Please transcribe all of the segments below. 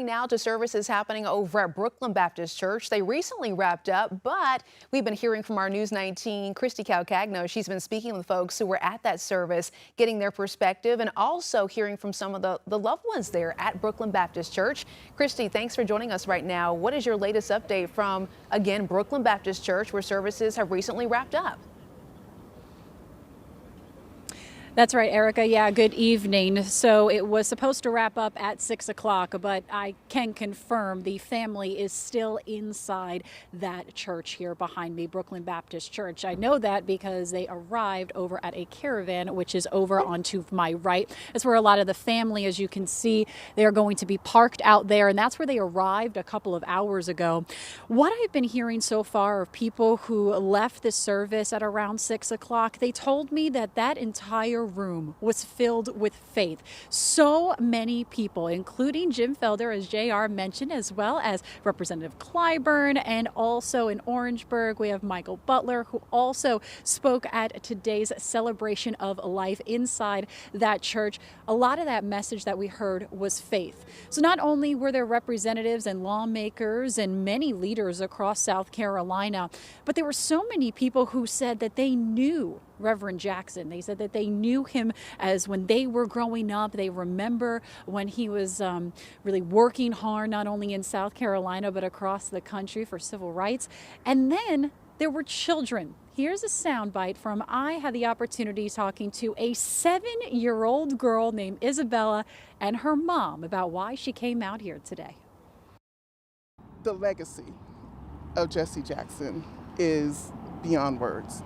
Now to services happening over at Brookland Baptist Church. They recently wrapped up, but we've been hearing from our News 19 Christy Calcagno. She's been speaking with folks who were at that service, getting their perspective, and also hearing from some of the loved ones there at Brookland Baptist Church. Christy, thanks for joining us right now. What is your latest update from, again, Brookland Baptist Church, where services have recently wrapped up? That's right, Erica. Yeah, good evening. So it was supposed to wrap up at 6 o'clock, but I can confirm the family is still inside that church here behind me, Brookland Baptist Church. I know that because they arrived over at a caravan, which is over onto my right. That's where a lot of the family, as you can see, they are going to be parked out there, and that's where they arrived a couple of hours ago. What I've been hearing so far of people who left the service at around 6 o'clock, they told me that that entire room was filled with faith. So many people, including Jim Felder, as JR mentioned, as well as Representative Clyburn, and also in Orangeburg, we have Michael Butler, who also spoke at today's celebration of life inside that church. A lot of that message that we heard was faith. So not only were there representatives and lawmakers and many leaders across South Carolina, but there were so many people who said that they knew Reverend Jackson. They said that they knew him as when they were growing up. They remember when he was really working hard, not only in South Carolina, but across the country for civil rights. And then there were children. Here's a soundbite from I had the opportunity talking to a 7-year-old girl named Isabella and her mom about why she came out here today. The legacy of Jesse Jackson is beyond words.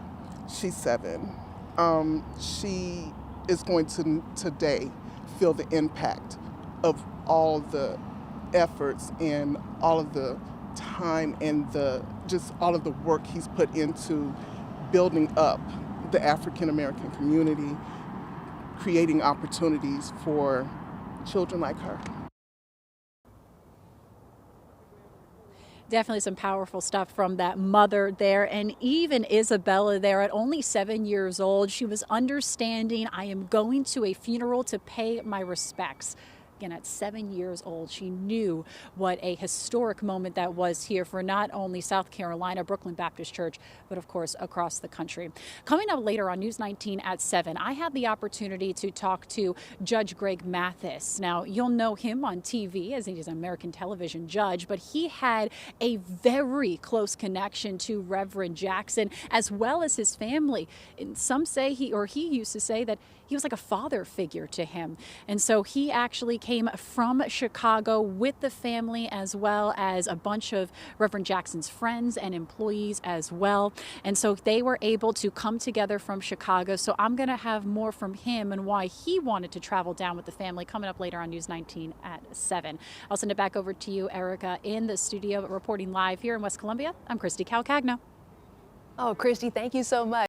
She's 7. She is going to today feel the impact of all the efforts and all of the time and just all of the work he's put into building up the African American community, creating opportunities for children like her. Definitely some powerful stuff from that mother there, and even Isabella there at only 7 years old. She was understanding, I am going to a funeral to pay my respects. Again, at 7 years old, she knew what a historic moment that was here for not only South Carolina, Brookland Baptist Church, but of course across the country. Coming up later on News 19 at 7, I had the opportunity to talk to Judge Greg Mathis. Now, you'll know him on TV as he's an American television judge, but he had a very close connection to Reverend Jackson as well as his family. And some say he used to say that he was like a father figure to him. And so he actually came from Chicago with the family as well as a bunch of Reverend Jackson's friends and employees as well. And so they were able to come together from Chicago. So I'm going to have more from him and why he wanted to travel down with the family coming up later on News 19 at 7. I'll send it back over to you, Erica, in the studio reporting live here in West Columbia. I'm Christy Calcagno. Oh, Christy, thank you so much.